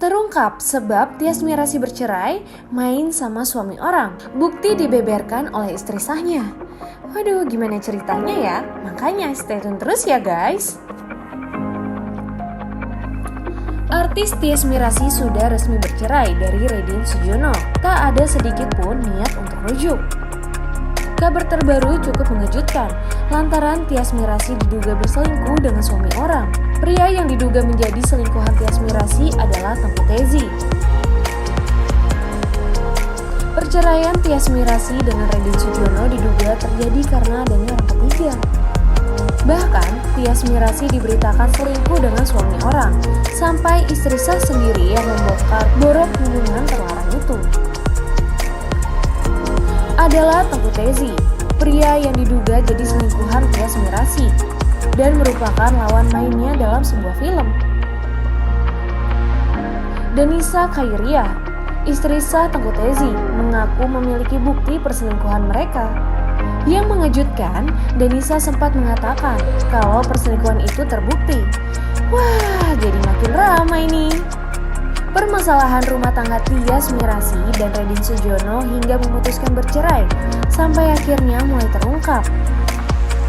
Terungkap sebab Tias Mirasih bercerai main sama suami orang. Bukti dibeberkan oleh istri sahnya. Waduh, gimana ceritanya ya? Makanya stay tune terus ya guys. Artis Tias Mirasih sudah resmi bercerai dari Redin Sudjono. Tak ada sedikit pun niat untuk rujuk. Kabar terbaru cukup mengejutkan, lantaran Tias Mirasih diduga berselingkuh dengan suami orang. Pria yang diduga menjadi selingkuhan Tias Mirasih adalah Tengku Tezi. Perceraian Tias Mirasih dengan Redin Sudjono diduga terjadi karena adanya orang ketiga. Bahkan, Tias Mirasih diberitakan selingkuh dengan suami orang, sampai istri sah sendiri yang membongkar borok hubungan terlarang itu. Adalah Tengku Tezi, pria yang diduga jadi selingkuhan Tias Mirasih dan merupakan lawan mainnya dalam sebuah film. Denisa Khairiah, istri sah Tengku Tezi, mengaku memiliki bukti perselingkuhan mereka. Yang mengejutkan, Denisa sempat mengatakan kalau perselingkuhan itu terbukti. Wah, jadi makin ramai nih. Permasalahan rumah tangga Tias Mirasih dan Redin Sudjono hingga memutuskan bercerai, sampai akhirnya mulai terungkap.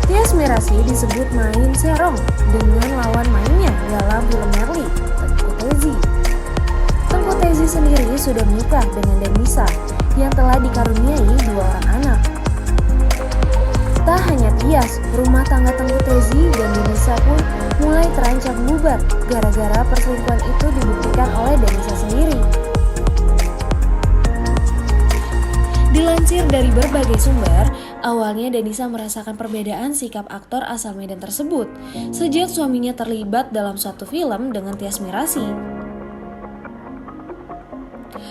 Tias Mirasih disebut main serong dengan lawan mainnya dalam film Merli, Tengku Tezi. Tengku Tezi sendiri sudah menikah dengan Denisa yang telah dikaruniai 2 orang anak. Tak hanya Tias, rumah tangga Tengku Tezi dan Denisa pun mulai terancam bubar gara-gara perselingkuhan itu dibuktikan oleh Denisa sendiri. Dilansir dari berbagai sumber, awalnya Denisa merasakan perbedaan sikap aktor asal Medan tersebut sejak suaminya terlibat dalam suatu film dengan Tias Mirasih.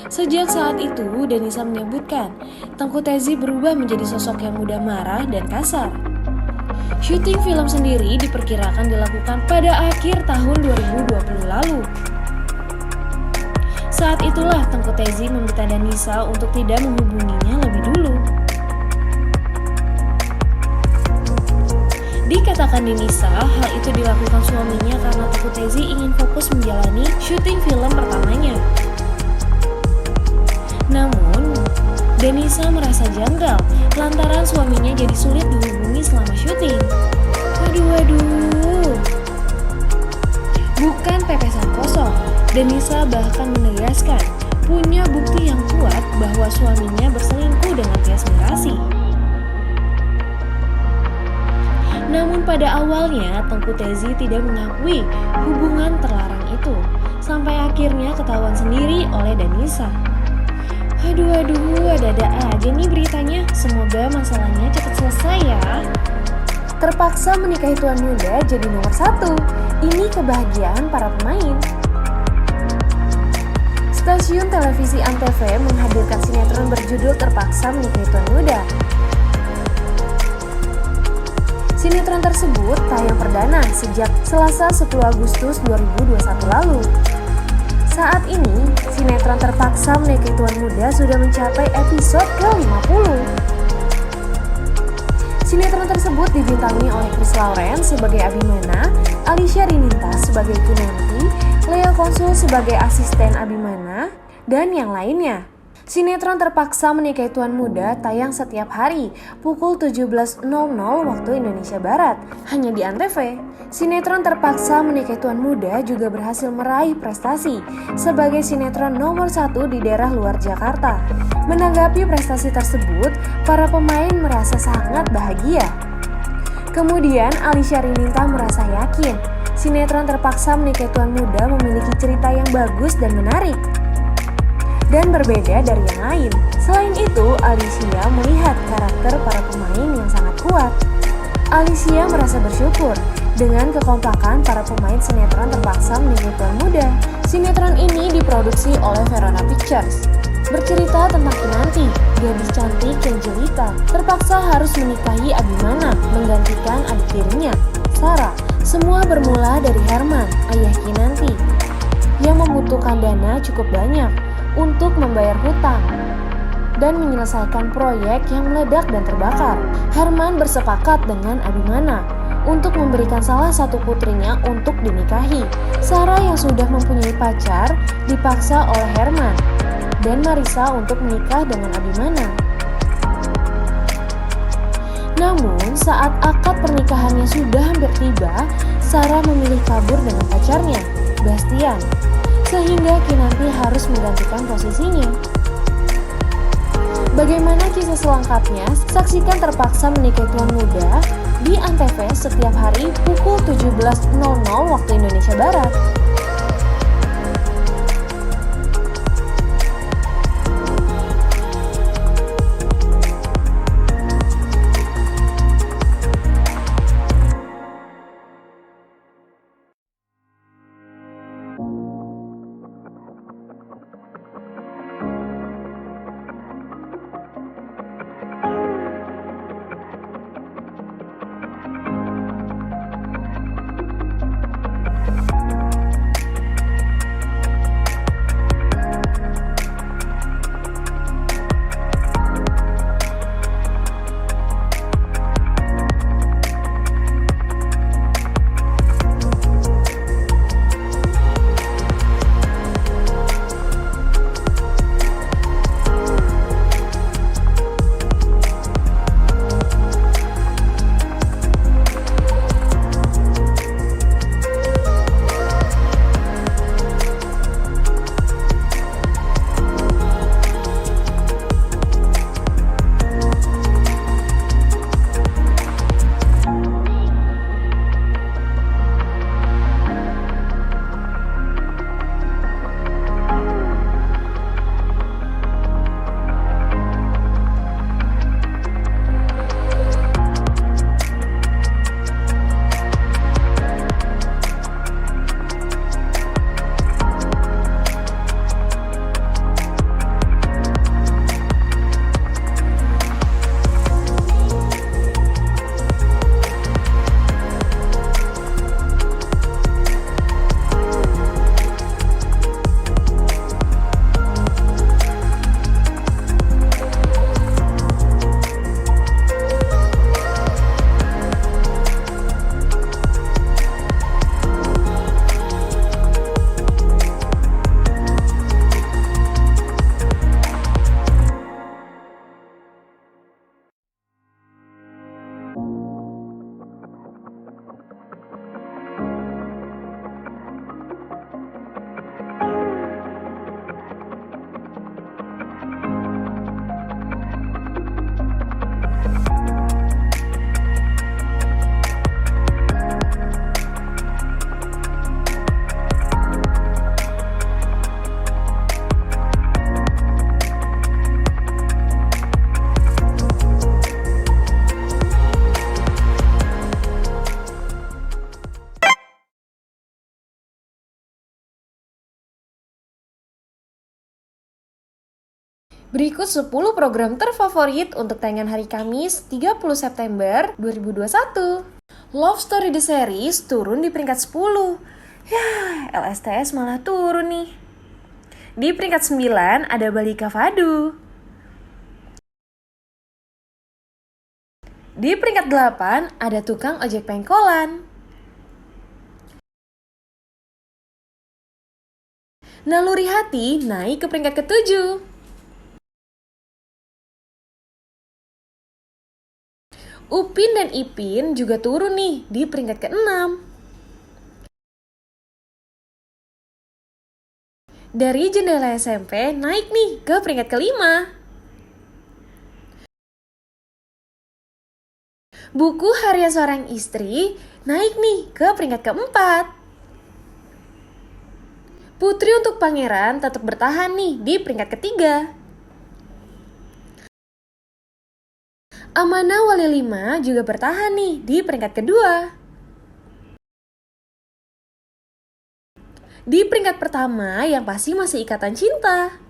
Sejak saat itu, Denisa menyebutkan Tengku Tezi berubah menjadi sosok yang mudah marah dan kasar. Syuting film sendiri diperkirakan dilakukan pada akhir tahun 2020 lalu. Saat itulah Tengku Tezi meminta Denisa untuk tidak menghubunginya lebih dulu. Dikatakan Denisa, hal itu dilakukan suaminya karena Tengku Tezi ingin fokus menjalani syuting film pertamanya. Namun, Denisa merasa janggal lantaran suaminya jadi sulit dihubungi selama syuting. Waduh. Bukan pepesan kosong, Denisa bahkan menegaskan punya bukti yang kuat bahwa suaminya berselingkuh dengan Tias Mirasih. Namun pada awalnya Tengku Tezi tidak mengakui hubungan terlarang itu, sampai akhirnya ketahuan sendiri oleh Denisa. Aduh, ada-ada aja nih beritanya. Semoga masalahnya cepat selesai ya. Terpaksa menikahi tuan muda jadi nomor 1. Ini kebahagiaan para pemain. Stasiun televisi Antv menghadirkan sinetron berjudul Terpaksa Menikahi Tuan Muda. Sinetron tersebut tayang perdana sejak Selasa 10 Agustus 2021 lalu. Saat ini, sinetron Terpaksa Menikahi Tuan Muda sudah mencapai episode ke-50. Sinetron tersebut dibintangi oleh Chris Lawrence sebagai Abimana, Alicia Rininta sebagai Kinanti, Lea Konsul sebagai asisten Abimana, dan yang lainnya. Sinetron Terpaksa Menikahi Tuan Muda tayang setiap hari pukul 17.00 waktu Indonesia Barat, hanya di Antv. Sinetron Terpaksa Menikahi Tuan Muda juga berhasil meraih prestasi sebagai sinetron nomor 1 di daerah luar Jakarta. Menanggapi prestasi tersebut, para pemain merasa sangat bahagia. Kemudian Alicia Rininta merasa yakin sinetron Terpaksa Menikahi Tuan Muda memiliki cerita yang bagus dan menarik dan berbeda dari yang lain. Selain itu, Alicia melihat karakter para pemain yang sangat kuat. Alicia merasa bersyukur dengan kekompakan para pemain sinetron Terpaksa Menikahi Tuan Muda. Sinetron ini diproduksi oleh Verona Pictures. Bercerita tentang Kinanti, gadis cantik yang jelita, terpaksa harus menikahi Abimana, menggantikan adik tirinya, Sarah. Semua bermula dari Herman, ayah Kinanti, yang membutuhkan dana cukup banyak untuk membayar hutang dan menyelesaikan proyek yang meledak dan terbakar. Herman bersepakat dengan Abimana untuk memberikan salah satu putrinya untuk dinikahi. Sarah yang sudah mempunyai pacar dipaksa oleh Herman dan Marissa untuk menikah dengan Abimana. Namun, saat akad pernikahannya sudah hampir tiba, Sarah memilih kabur dengan pacarnya, Bastian, sehingga Kinanti harus menggantikan posisinya. Bagaimana kisah selengkapnya? Saksikan Terpaksa Menikahi Tuan Muda di Antv setiap hari pukul 17.00 waktu Indonesia Barat. Berikut 10 program terfavorit untuk tayangan hari Kamis 30 September 2021. Love Story The Series turun di peringkat 10. Yah, LSTS malah turun nih. Di peringkat 9 ada Balika Fadu. Di peringkat 8 ada Tukang Ojek Pengkolan. Naluri Hati naik ke peringkat ke-7. Upin dan Ipin juga turun nih di peringkat ke-6. Dari Jendela SMP naik nih ke peringkat ke-5. Buku Harian Seorang Istri naik nih ke peringkat ke-4. Putri untuk Pangeran tetap bertahan nih di peringkat ke-3. Amanah Wali 5 juga bertahan nih di peringkat ke-2. Di peringkat pertama yang pasti masih Ikatan Cinta.